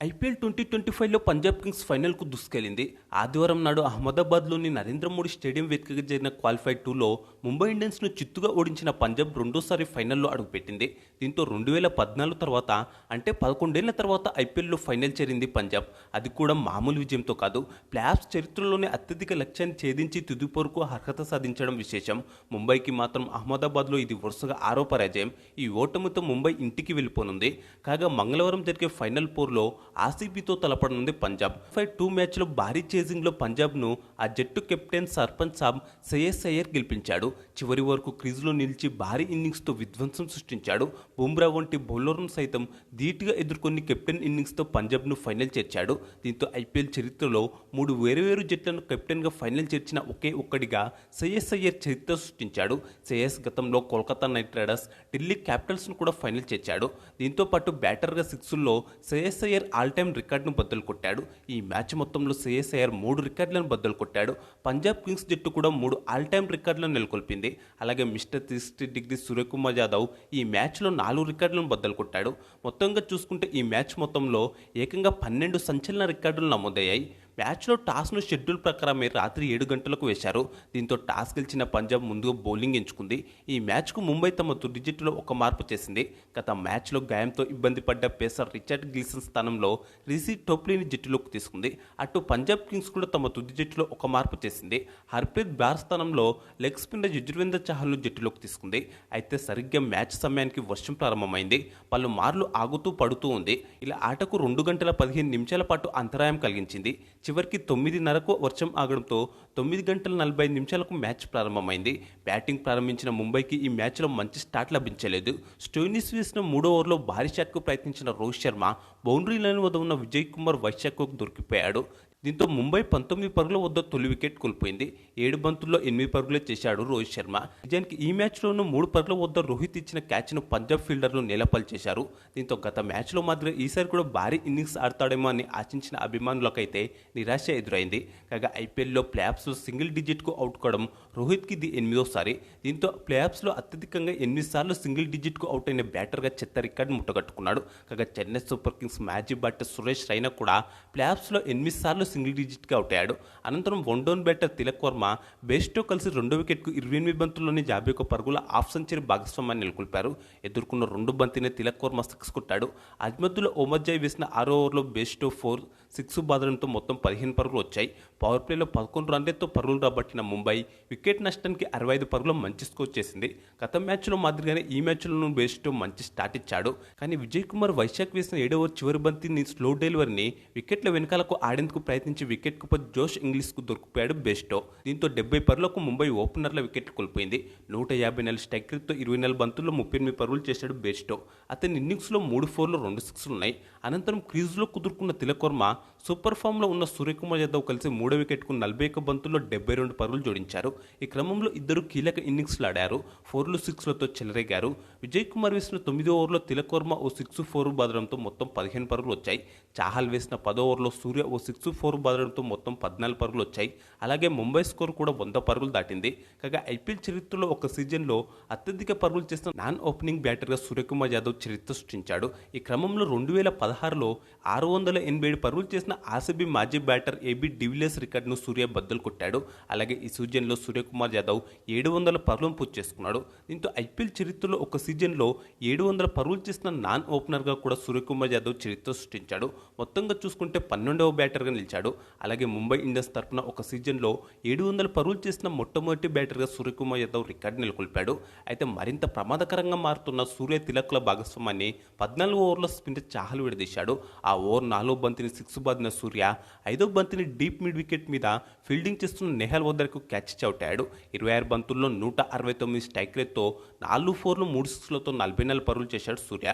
IPL 2025లో Punjab Kings ఫైనల్కు దూసుకెళ్లింది. ఆదివారం నాడు అహ్మదాబాద్లోని నరేంద్ర మోడీ స్టేడియం వేదికగా జరిగిన క్వాలిఫైర్ 2లో ముంబై ఇండియన్స్ను చిత్తుగా ఓడించిన పంజాబ్ రెండోసారి ఫైనల్లో అడుగుపెట్టింది. దీంతో 2014 తర్వాత అంటే 11 ఏళ్ల తర్వాత ఐపీఎల్లో ఫైనల్ చేరింది పంజాబ్. అది కూడా మామూలు విజయంతో కాదు, ప్లేఆఫ్స్ చరిత్రలోనే అత్యధిక లక్ష్యాన్ని ఛేదించి తుది పోరుకు అర్హత సాధించడం విశేషం. ముంబైకి మాత్రం అహ్మదాబాద్లో ఇది వరుసగా 6వ పరాజయం. ఈ ఓటమితో ముంబై ఇంటికి వెళ్ళిపోనుంది. కాగా మంగళవారం జరిగే ఫైనల్ పోరులో ఆర్సీబీతో తలపడనుంది పంజాబ్. 2 మ్యాచ్లో భారీ చేజింగ్లో పంజాబ్ను ఆ జట్టు కెప్టెన్ సర్పంచ్ సాబ్ శ్రేయస్ అయ్యర్ గెలిపించాడు. చివరి వరకు క్రీజులో నిలిచి భారీ ఇన్నింగ్స్తో విధ్వంసం సృష్టించాడు. బుమ్రా వంటి బౌలర్ను సైతం ధీటుగా ఎదుర్కొని కెప్టెన్ ఇన్నింగ్స్తో పంజాబ్ను ఫైనల్ చేర్చాడు. దీంతో ఐపీఎల్ చరిత్రలో 3 వేరువేరు జట్లను కెప్టెన్గా ఫైనల్ చేర్చిన ఒకే ఒక్కడిగా శ్రేయస్ అయ్యర్ చరిత్ర సృష్టించాడు. శ్రేయస్ గతంలో కోల్కతా నైట్ రైడర్స్, ఢిల్లీ క్యాపిటల్స్ను కూడా ఫైనల్ చేర్చాడు. దీంతో పాటు బ్యాటర్గా సిక్స్ల్లో శ్రేయస్ అయ్యర్ ఆల్ టైమ్ రికార్డును బద్దలు కొట్టాడు. ఈ మ్యాచ్ మొత్తంలో శ్రేయస్ అయ్యర్ 3 రికార్డులను బద్దలు కొట్టాడు. పంజాబ్ కింగ్స్ జట్టు కూడా 3 ఆల్ టైమ్ రికార్డులను నెలకొల్పింది. అలాగే మిస్టర్ 360 డిగ్రీ సూర్యకుమార్ యాదవ్ ఈ మ్యాచ్లో 4 రికార్డులను బద్దలు కొట్టాడు. మొత్తంగా చూసుకుంటే ఈ మ్యాచ్ మొత్తంలో ఏకంగా 12 సంచలన రికార్డులు నమోదయ్యాయి. మ్యాచ్లో టాస్ను షెడ్యూల్ ప్రకారమే రాత్రి 7 గంటలకు వేశారు. దీంతో టాస్ గెలిచిన పంజాబ్ ముందుగా బౌలింగ్ ఎంచుకుంది. ఈ మ్యాచ్కు ముంబై తమ తుది జట్టులో ఒక మార్పు చేసింది. గత మ్యాచ్లో గాయంతో ఇబ్బంది పడ్డ పేసర్ రిచర్డ్ గిల్సన్ స్థానంలో రిషి టోప్లీని జట్టులోకి తీసుకుంది. అటు పంజాబ్ కింగ్స్ కూడా తమ తుది జట్టులో ఒక మార్పు చేసింది. హర్ప్రీత్ బ్రార్ స్థానంలో లెగ్ స్పిన్నర్ యుజ్వేంద్ర చహల్ను జట్టులోకి తీసుకుంది. అయితే సరిగ్గా మ్యాచ్ సమయానికి వర్షం ప్రారంభమైంది. పలుమార్లు ఆగుతూ పడుతూ ఉంది. ఇలా ఆటకు 2 గంటల 15 నిమిషాల పాటు అంతరాయం కలిగించింది. చివరికి 9:30కు వర్షం ఆగడంతో 9 గంటల 45 నిమిషాలకు మ్యాచ్ ప్రారంభమైంది. బ్యాటింగ్ ప్రారంభించిన ముంబైకి ఈ మ్యాచ్లో మంచి స్టార్ట్ లభించలేదు. స్టోయినిస్ వేసిన 3వ ఓవర్లో భారీ షాట్కు ప్రయత్నించిన రోహిత్ శర్మ బౌండరీ లైన్ వద్ద ఉన్న విజయ్ కుమార్ వైశాఖకు దొరికిపోయాడు. దీంతో ముంబై 19 పరుగుల వద్ద తొలి వికెట్ కోల్పోయింది. 7 బంతుల్లో 8 పరుగులే చేశాడు రోహిత్ శర్మ. నిజానికి ఈ మ్యాచ్లోనూ 3 పరుగుల వద్ద రోహిత్ ఇచ్చిన క్యాచ్ను పంజాబ్ ఫీల్డర్లు నేలపాలు చేశారు. దీంతో గత మ్యాచ్లో మాదిరిగా ఈసారి కూడా భారీ ఇన్నింగ్స్ ఆడతాడేమో అని ఆశించిన అభిమానులకైతే నిరాశ ఎదురైంది. కాగా ఐపీఎల్లో ప్లేఆఫ్స్లో సింగిల్ డిజిట్కు అవుట్ కావడం రోహిత్కి ఇది 8వ సారి. దీంతో ప్లేఆఫ్స్లో అత్యధికంగా 8 సార్లు సింగిల్ డిజిట్కు అవుట్ అయిన బ్యాటర్గా చెత్త రికార్డు ముట్టగట్టుకున్నాడు. కాగా చెన్నై సూపర్ కింగ్స్ మాజీ బ్యాటర్ సురేష్ రైనా కూడా ప్లేఆఫ్స్లో 8 సార్లు సింగిల్ డిజిట్గా అవుట్ అయ్యాడు. అనంతరం one down batter Tilak Varma బేస్తో కలిసి 2వ వికెట్కు 28 బంతుల్లోని 51 పరుగుల హాఫ్ సెంచరీ భాగస్వామ్యాన్ని నెలకొల్పారు. ఎదుర్కొన్న 2 బంతిని తిలక్ వర్మ 6 కొట్టాడు. అజ్మద్దులో ఓమర్జాయ్ వేసిన 6వ ఓవర్లో బేస్తో 4-6 బాదడంతో మొత్తం 15 పరుగులు వచ్చాయి. పవర్ ప్లేలో 11 రన్లతో పరుగులు రాబట్టిన ముంబై వికెట్ నష్టానికి 65 పరుగుల మంచి స్కోర్ చేసింది. గత మ్యాచ్లో మాదిరిగానే ఈ మ్యాచ్లోనూ బేస్తో మంచి స్టార్ట్ ఇచ్చాడు. కానీ విజయ్ కుమార్ వైశాఖ్ వేసిన 7వ ఓవర్ చివరి బంతిని స్లో డెలివరీని వికెట్ల వెనకాలకు ఆడేందుకు ప్రయత్నించి వికెట్కు పై జోష్ ఇంగ్లీష్కు దొరికిపోయాడు బేస్టో. దీంతో 70 పరుగులకు ముంబై ఓపెనర్ల వికెట్లు కోల్పోయింది. 154 స్ట్రైక్ రేట్తో 24 బంతుల్లో 38 పరుగులు చేశాడు బేస్టో. అతని ఇన్నింగ్స్లో 3 4లు 2 6లు ఉన్నాయి. అనంతరం క్రీజులో కుదుర్కున్న తిలక్ వర్మ సూపర్ ఫామ్లో ఉన్న సూర్యకుమార్ యాదవ్ కలిసి 3వ వికెట్కు 41 బంతుల్లో 72 పరుగులు జోడించారు. ఈ క్రమంలో ఇద్దరు కీలక ఇన్నింగ్స్లు ఆడారు. 4లు 6లతో చెలరేగారు. విజయ్ కుమార్ వేసిన 9వ ఓవర్లో తిలక్ వర్మ ఓ 6-4 బాదడంతో మొత్తం 15 పరుగులు వచ్చాయి. చాహల్ వేసిన 10వ ఓవర్లో సూర్య ఓ 6-4 బాదడంతో మొత్తం 14 పరుగులు వచ్చాయి. అలాగే ముంబై స్కోర్ కూడా 100 పరుగులు దాటింది. కాగా ఐపీఎల్ చరిత్రలో ఒక సీజన్లో అత్యధిక పరుగులు చేసిన నాన్ ఓపెనింగ్ బ్యాటర్గా సూర్యకుమార్ యాదవ్ చరిత్ర సృష్టించాడు. ఈ క్రమంలో 2016లో 687 పరుగులు చేసిన ఆర్సీబీ మాజీ బ్యాటర్ ఏబీ డివిలియర్స్ రికార్డును సూర్య బద్దలు కొట్టాడు. అలాగే ఈ సీజన్లో సూర్యకుమార్ యాదవ్ 700 పరుగులను పూర్తి చేసుకున్నాడు. దీంతో ఐపీఎల్ చరిత్రలో ఒక సీజన్లో 700 పరుగులు చేసిన నాన్ ఓపెనర్గా కూడా సూర్యకుమార్ యాదవ్ చరిత్ర సృష్టించాడు. మొత్తంగా చూసుకుంటే 12వ బ్యాటర్గా నిలిచాడు. అలాగే ముంబై ఇండియన్స్ తరపున ఒక సీజన్లో 700 పరుగులు చేసిన మొట్టమొదటి బ్యాటర్గా సూర్యకుమార్ యాదవ్ రికార్డు నెలకొల్పాడు. అయితే మరింత ప్రమాదకరంగా మారుతున్న సూర్య తిలక్ల భాగస్వామ్యాన్ని 14వ ఓవర్లో స్పిన్నర్ చాహల్ విడదీశాడు. ఆ ఓవర్ 4వ బంతిని 6 బాదిన సూర్య 5వ బంతిని డీప్ మిడ్ వికెట్ మీద ఫీల్డింగ్ చేస్తున్న నెహల్ వద్దకు క్యాచ్ చౌటాడు. 26 బంతుల్లో 169 స్ట్రైక్ రేట్తో 4 4లు 3 6లతో 44 పరుగులు చేశాడు సూర్య.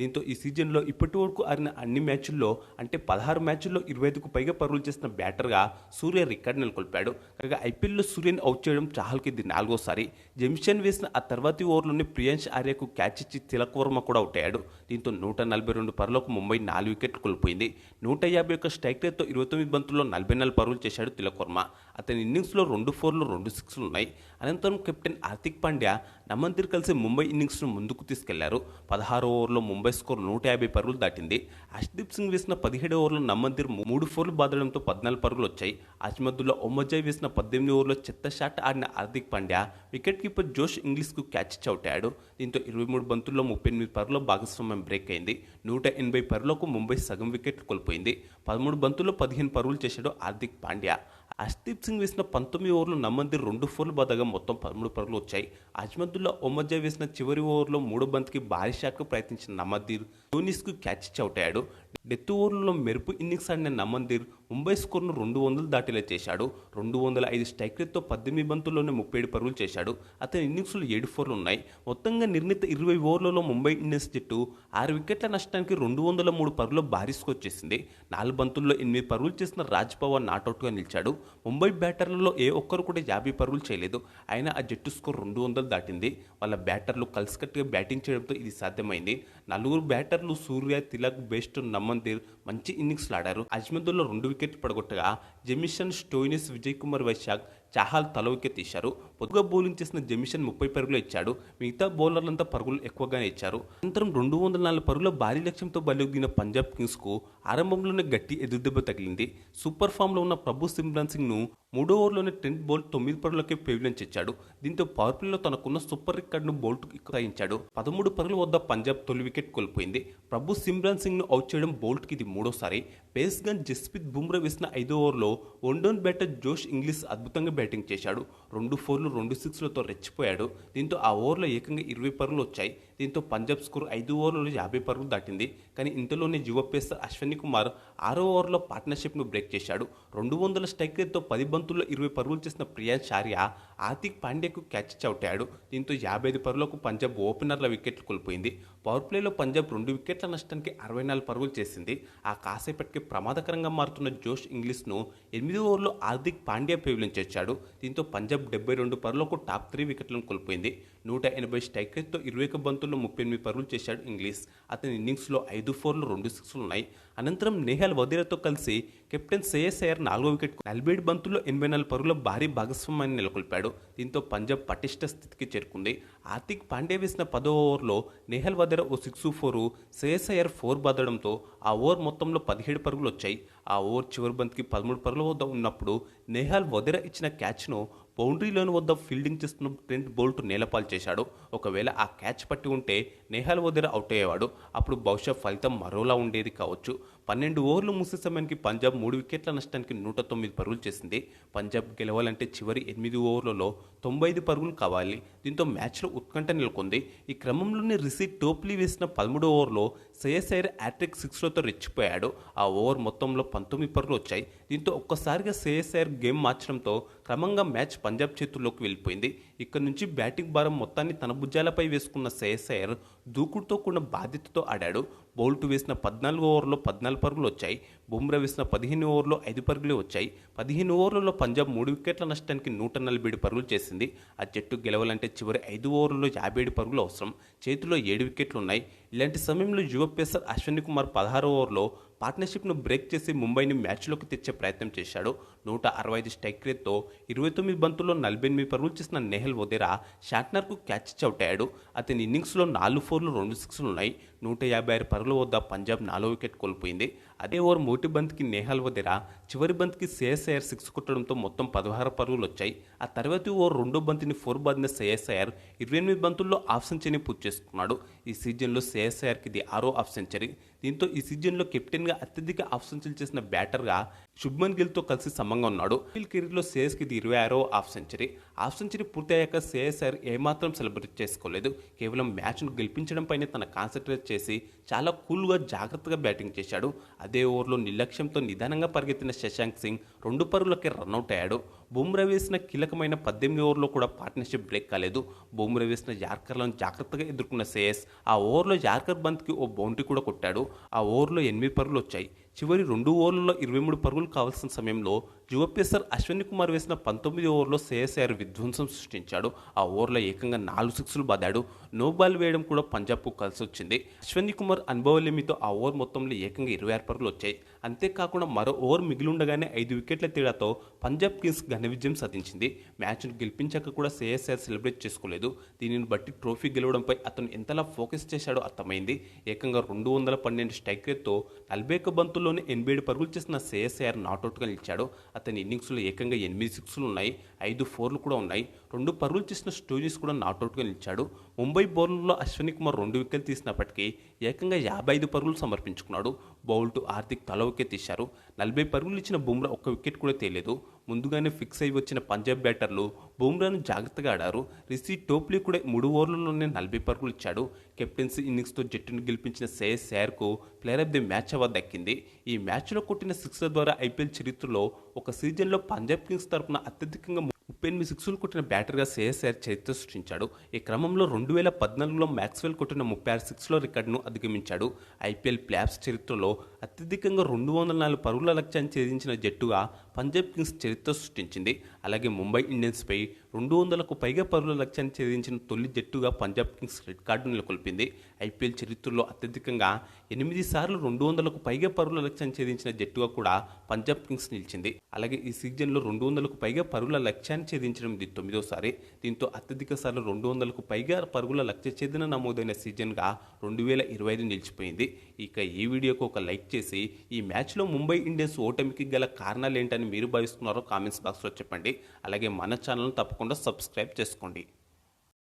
దీంతో ఈ సీజన్లో ఇప్పటి వరకు ఆడిన అన్ని మ్యాచ్ల్లో అంటే 16 మ్యాచ్ల్లో 25కు పైగా పరుగులు చేసిన బ్యాటర్గా సూర్య రికార్డు నెలకొల్పాడు. కాగా ఐపీఎల్లో సూర్యని అవుట్ చేయడం చాహల్కి ఇది 4వ సారి. జెమ్షన్ వేసిన ఆ తర్వాతి ఓవర్లోనే ప్రియాంష్ ఆర్యకు క్యాచ్ ఇచ్చి తిలక్ వర్మ కూడా అవుట్ అయ్యాడు. దీంతో 142 పరుగులకు ముంబై 4 వికెట్లు కోల్పోయింది. 151 స్ట్రైక్ రేట్తో 29 బంతుల్లో 44 పరుగులు చేశాడు తిలక్ వర్మ. అతని ఇన్నింగ్స్లో 2 4లు 2 6లు ఉన్నాయి. అనంతరం కెప్టెన్ హార్దిక్ పాండ్యా నమంతిర్ కలిసి ముంబై ఇన్నింగ్స్ను ముందుకు తీసుకెళ్లారు. 16వ ఓవర్లో ముంబై స్కోర్ 150 పరుగులు దాటింది. దాటింది. అర్ష్దీప్ సింగ్ వేసిన 17 ఓవర్లో నమందిర్ 3 ఫోర్లు బాదడంతో 14 పరుగులు వచ్చాయి. అజ్మదుల్లా ఒమజాయ్ వేసిన 18 ఓవర్లో చెత్త షాట్ ఆడిన హార్దిక్ పాండ్యా వికెట్ కీపర్ జోష్ ఇంగ్లీష్కు క్యాచ్ చౌటాడు. దీంతో 23 బంతుల్లో 38 పరుగుల భాగస్వామ్యం బ్రేక్ అయింది. 180 పరుగులకు ముంబై సగం వికెట్లు కోల్పోయింది. 13 బంతుల్లో 15 పరుగులు చేశాడు హార్దిక్ పాండ్యా. అర్ష్దీప్ సింగ్ వేసిన 19 ఓవర్లో నమందిర్ 2 ఫోర్లు బాదగా మొత్తం 13 పరుగులు వచ్చాయి. అజ్మదుల్లా ఒమజాయ్ వేసిన చివరి ఓవర్లో 3వ బంతికి భారీ షాట్కు ప్రయత్నించిన నమందిర్ యూనిస్కు క్యాచ్ చౌటాడు. డెత్ ఓవర్లలో మెరుపు ఇన్నింగ్స్ ఆడిన నమందిర్ ముంబై స్కోర్ను 200 దాటిలా చేశాడు. 205 స్ట్రైక్ రేట్తో 18 బంతుల్లోనే 37 పరుగులు చేశాడు. అతని ఇన్నింగ్స్లో 7 ఫోర్లు ఉన్నాయి. మొత్తంగా నిర్ణీత 20 ఓవర్లలో ముంబై ఇండియన్స్ జట్టు 6 వికెట్ల నష్టానికి 203 పరుగుల భారీ స్కోర్ చేసింది. 4 బంతుల్లో 8 పరుగులు చేసిన రాజ్ పవార్ నాటౌట్గా నిలిచాడు. ముంబై బ్యాటర్లలో ఏ ఒక్కరు కూడా 50 పరుగులు చేయలేదు. అయినా ఆ జట్టు స్కోర్ 200 దాటింది. వాళ్ళ బ్యాటర్లు కలిసికట్టుగా బ్యాటింగ్ చేయడంతో ఇది సాధ్యమైంది. 4 బ్యాటర్లు సూర్య, తిలక్, బెస్ట్, నమందిర్ మంచి ఇన్నింగ్స్లు ఆడారు. అజ్మదుల్లా 2 వికెట్లు పడగొట్టగా జెమిషన్, స్టోయినిస్, విజయ్ కుమార్ వైశాఖ్, చాహల్ తల వికెట్ తీశారు. పొద్దుగా బౌలింగ్ చేసిన జెమిషన్ 30 పరుగులు ఇచ్చాడు. మిగతా బౌలర్లంతా పరుగులు ఎక్కువగానే ఇచ్చారు. అనంతరం 204 పరుగుల భారీ లక్ష్యంతో బయలుదిగిన పంజాబ్ కింగ్స్కు ఆరంభంలోనే గట్టి ఎదురుదెబ్బ తగిలింది. సూపర్ ఫామ్లో ఉన్న ప్రభు సిమ్రాన్ సింగ్ను 3వ ఓవర్లోనే ట్రెంట్ బౌల్ట్ 9 పరుగులకే పెవిలియన్ చేర్చాడు. దీంతో పవర్ ప్లేలో తనకున్న సూపర్ రికార్డును బౌల్ట్కు సాయించాడు. 13 పరుగుల వద్ద పంజాబ్ తొలి వికెట్ కోల్పోయింది. ప్రభు సిమ్రాన్ సింగ్ను అవుట్ చేయడం బౌల్ట్కి ఇది 3వసారి. పేస్ గన్ జస్ప్రీత్ బుమ్రా వేసిన 5వ ఓవర్లో వన్డౌన్ బ్యాటర్ జోష్ ఇంగ్లీష్ అద్భుతంగా బ్యాటింగ్ చేశాడు. 2 ఫోర్లు 2 సిక్స్లతో రెచ్చిపోయాడు. దీంతో ఆ ఓవర్లో ఏకంగా 20 పరుగులు వచ్చాయి. దీంతో పంజాబ్ స్కోర్ 5 ఓవర్లలో 50 పరుగులు దాటింది. కానీ ఇంతలోనే యువ పేసర్ అశ్విని కుమార్ 6వ ఓవర్లో పార్ట్నర్షిప్ను బ్రేక్ చేశాడు. 200 స్ట్రైక్ రేట్తో 10 బంతుల్లో 20 పరుగులు చేసిన ప్రియాంశ్ ఆర్య హార్దిక్ పాండ్యాకు క్యాచ్ చౌటాడు. దీంతో 55 పరుగులకు పంజాబ్ ఓపెనర్ల వికెట్లు కోల్పోయింది. పవర్ ప్లేలో పంజాబ్ 2 వికెట్ల నష్టానికి 64 పరుగులు చేసింది. ఆ కాసేపటికి ప్రమాదకరంగా మారుతున్న జోష్ ఇంగ్లీష్ను 8వ ఓవర్లో హార్దిక్ పాండ్యా పెవిలియన్ చేర్చాడు. దీంతో పంజాబ్ 72 పరుగులకు టాప్ 3 వికెట్లను కోల్పోయింది. 180 స్ట్రైక్ రేట్తో 21 బంతుల్లో 38 పరుగులు చేశాడు ఇంగ్లీష్. అతని ఇన్నింగ్స్లో 5 ఫోర్లు 2 సిక్స్లు ఉన్నాయి. అనంతరం నేహాల్ వదీరాతో కలిసి కెప్టెన్ శ్రేయస్ అయ్యర్ 4వ వికెట్ 47 బంతుల్లో 84 పరుగుల భారీ భాగస్వామ్యాన్ని నెలకొల్పాడు. దీంతో పంజాబ్ పటిష్ట స్థితికి చేరుకుంది. హార్దిక్ పాండ్యా వేసిన 10వ ఓవర్లో నేహాల్ వదీరా ఓ 6-4, శ్రేయస్ అయ్యర్ 4 బాదడంతో ఆ ఓవర్ మొత్తంలో 17 పరుగులు వచ్చాయి. ఆ ఓవర్ చివరి బంతికి 13 పరుగుల వద్ద ఉన్నప్పుడు నేహాల్ వదీరా ఇచ్చిన క్యాచ్ను బౌండరీలోని వద్ద ఫీల్డింగ్ చేస్తున్న ట్రెంట్ బౌల్ట్ నేలపాలు చేశాడు. ఒకవేళ ఆ క్యాచ్ పట్టి ఉంటే నేహాల్ వదీరా అవుట్ అయ్యేవాడు. అప్పుడు బహుశా ఫలితం మరోలా ఉండేది కావచ్చు. 12 ఓవర్లు ముగిసే సమయానికి పంజాబ్ 3 వికెట్ల నష్టానికి 109 పరుగులు చేసింది. పంజాబ్ గెలవాలంటే చివరి 8 ఓవర్లలో 95 పరుగులు కావాలి. దీంతో మ్యాచ్లో ఉత్కంఠ నెలకొంది. ఈ క్రమంలోనే రిషి టోప్లీ వేసిన 13వ ఓవర్లో శ్రేయస్ అయ్యర్ హ్యాట్రిక్ 6లతో రెచ్చిపోయాడు. ఆ ఓవర్ మొత్తంలో 19 పరుగులు వచ్చాయి. దీంతో ఒక్కసారిగా శ్రేయస్ అయ్యర్ గేమ్ మార్చడంతో క్రమంగా మ్యాచ్ పంజాబ్ చేతుల్లోకి వెళ్ళిపోయింది. ఇక్కడ నుంచి బ్యాటింగ్ భారం మొత్తాన్ని తన భుజాలపై వేసుకున్న శ్రేయస్ అయ్యర్ దూకుడుతో కూడిన బాధ్యతతో ఆడాడు. బౌల్ట్ వేసిన 14 ఓవర్లో 14 పరుగులు వచ్చాయి. బుమ్రా వేసిన 15 ఓవర్లో 5 పరుగులే వచ్చాయి. 15 ఓవర్లలో పంజాబ్ 3 వికెట్ల నష్టానికి 147 పరుగులు చేసింది. ఆ జట్టు గెలవాలంటే చివరి 5 ఓవర్లలో 57 పరుగులు అవసరం. చేతిలో 7 వికెట్లు ఉన్నాయి. ఇలాంటి సమయంలో యువ పేసర్ అశ్విని కుమార్ 16వ ఓవర్లో పార్ట్నర్షిప్ను బ్రేక్ చేసి ముంబైని మ్యాచ్లోకి తెచ్చే ప్రయత్నం చేశాడు. 165 స్ట్రైక్ రేట్తో 29 బంతుల్లో 48 పరుగులు చేసిన నేహల్ వదీరా షాట్నర్కు క్యాచ్ చౌటాడు. అతని ఇన్నింగ్స్లో 4 ఫోర్లు 2 సిక్స్లు ఉన్నాయి. 156 పరుగుల వద్ద పంజాబ్ 4వ వికెట్ కోల్పోయింది. అదే ఓవర్ మొదటి బంతికి నేహాల్ వదీరా చివరి బంతికి శ్రేయస్ అయ్యర్ 6 కొట్టడంతో మొత్తం 16 పరుగులు వచ్చాయి. ఆ తర్వాతి ఓవర్ 2వ బంతిని 4 బాదిన శ్రేయస్ అయ్యర్ 28 బంతుల్లో హాఫ్ సెంచరీని పూర్తి చేసుకున్నాడు. ఈ సీజన్లో శ్రేయస్ అయ్యర్కి ఇది 6వ హాఫ్ సెంచరీ. దీంతో ఈ సీజన్లో కెప్టెన్గా అత్యధిక హాఫ్ సెంచరీ చేసిన బ్యాటర్గా శుభ్మన్ గిల్తో కలిసి సమంగా ఉన్నాడు. కెరీర్లో శ్రేయస్కి ఇది 26వ హాఫ్ సెంచరీ. హాఫ్ సెంచరీ పూర్తయ్యాక శ్రేయస్ అయ్యర్ ఏమాత్రం సెలబ్రేట్ చేసుకోలేదు. కేవలం మ్యాచ్ను గెలిపించడంపైనే తన కాన్సన్ట్రేట్ చేసి చాలా కూల్గా జాగ్రత్తగా బ్యాటింగ్ చేశాడు. అదే ఓవర్లో నిర్లక్ష్యంతో నిదానంగా పరిగెత్తిన శశాంక్ సింగ్ 2 పరుగులకే రన్అట్ అయ్యాడు. బుమ్రా వేసిన కీలకమైన 18 ఓవర్లో కూడా పార్ట్నర్షిప్ బ్రేక్ కాలేదు. బుమ్రా వేసిన యార్కర్లను జాగ్రత్తగా ఎదుర్కొన్న శ్రేయస్ ఆ ఓవర్లో యార్కర్ బంత్కి ఓ బౌండరీ కూడా కొట్టాడు. ఆ ఓవర్లో 8 పరుగులు వచ్చాయి. చివరి 2 ఓవర్లలో 23 పరుగులు కావాల్సిన సమయంలో యువ పేసర్ అశ్విని కుమార్ వేసిన 19 ఓవర్లో శ్రేయస్ అయ్యర్ విధ్వంసం సృష్టించాడు. ఆ ఓవర్లో ఏకంగా 4 సిక్స్లు బాదాడు. నో బాల్ వేయడం కూడా పంజాబ్కు కలిసి వచ్చింది. అశ్విని కుమార్ అనుభవలేమితో ఆ ఓవర్ మొత్తంలో ఏకంగా 26 పరుగులు వచ్చాయి. అంతేకాకుండా మరో ఓవర్ మిగిలి ఉండగానే 5 వికెట్లు వికెట్ల తేడాతో పంజాబ్ కింగ్స్ ఘన విజయం సాధించింది. మ్యాచ్ను గెలిపించాక కూడా శ్రేయస్ సెలబ్రేట్ చేసుకోలేదు. దీనిని బట్టి ట్రోఫీ గెలవడంపై అతను ఎంతలా ఫోకస్ చేశాడో అర్థమైంది. ఏకంగా 212 స్ట్రైక్ రేట్తో 41 బంతుల్లోనే 87 పరుగులు చేసిన శ్రేయస్ అయ్యర్ నాట్అవుట్గా నిలిచాడు. అతని ఇన్నింగ్స్లో ఏకంగా 8 సిక్స్లు ఉన్నాయి, 5 ఫోర్లు కూడా ఉన్నాయి. 2 పరుగులు చేసిన స్టోరీస్ కూడా నాట్అవుట్గా నిలిచాడు. ముంబై బౌలర్లో అశ్విని కుమార్ 2 వికెట్లు తీసినప్పటికీ ఏకంగా 55 పరుగులు సమర్పించుకున్నాడు. బౌల్ట్ హార్దిక్ తల వికెట్ తీశారు. 40 పరుగులు ఇచ్చిన బుమ్రా ఒక్క వికెట్ కూడా తేలేదు. ముందుగానే ఫిక్స్ అయి వచ్చిన పంజాబ్ బ్యాటర్లు బుమ్రాను జాగ్రత్తగా ఆడారు. రిషి టోప్లీ కూడా 3 ఓవర్లలోనే 40 పరుగులు ఇచ్చాడు. కెప్టెన్సీ ఇన్నింగ్స్తో జట్టును గెలిపించిన శ్రేయస్ అయ్యర్కు player of the match award దక్కింది. ఈ మ్యాచ్లో కొట్టిన సిక్స్ల ద్వారా ఐపీఎల్ చరిత్రలో ఒక సీజన్లో పంజాబ్ కింగ్స్ తరపున అత్యధికంగా 38 సిక్సులు కొట్టిన బ్యాటర్గా శ్రేయస్ అయ్యర్ చరిత్ర సృష్టించాడు. ఈ క్రమంలో 2014లో మ్యాక్స్వెల్ కొట్టిన 36 సిక్స్ల రికార్డును అధిగమించాడు. ఐపీఎల్ ప్లేఆఫ్స్ చరిత్రలో అత్యధికంగా 204 పరుగుల లక్ష్యాన్ని ఛేదించిన జట్టుగా పంజాబ్ కింగ్స్ చరిత్ర సృష్టించింది. అలాగే ముంబై ఇండియన్స్పై 200కు పైగా పరుగుల లక్ష్యాన్ని ఛేదించిన తొలి జట్టుగా పంజాబ్ కింగ్స్ రికార్డు నెలకొల్పింది. ఐపీఎల్ చరిత్రలో అత్యధికంగా 8 సార్లు 200కు పైగా పరుగుల లక్ష్యాన్ని ఛేదించిన జట్టుగా కూడా పంజాబ్ కింగ్స్ నిలిచింది. అలాగే ఈ సీజన్లో 200కు పైగా పరుగుల లక్ష్యాన్ని ఛేదించడం ఇది 9వసారి. దీంతో అత్యధిక సార్లు 200కు పైగా పరుగుల లక్ష్య ఛేదన నమోదైన సీజన్గా 2025 నిలిచిపోయింది. ఇక ఈ వీడియోకు ఒక లైక్ చేసి ఈ మ్యాచ్లో ముంబై ఇండియన్స్ ఓటమికి గల కారణాలు ఏంటని మీరు భావిస్తున్నారో కామెంట్స్ బాక్స్లో చెప్పండి. అలాగే మన ఛానల్ను తప్పకుండా సబ్స్క్రైబ్ చేసుకోండి.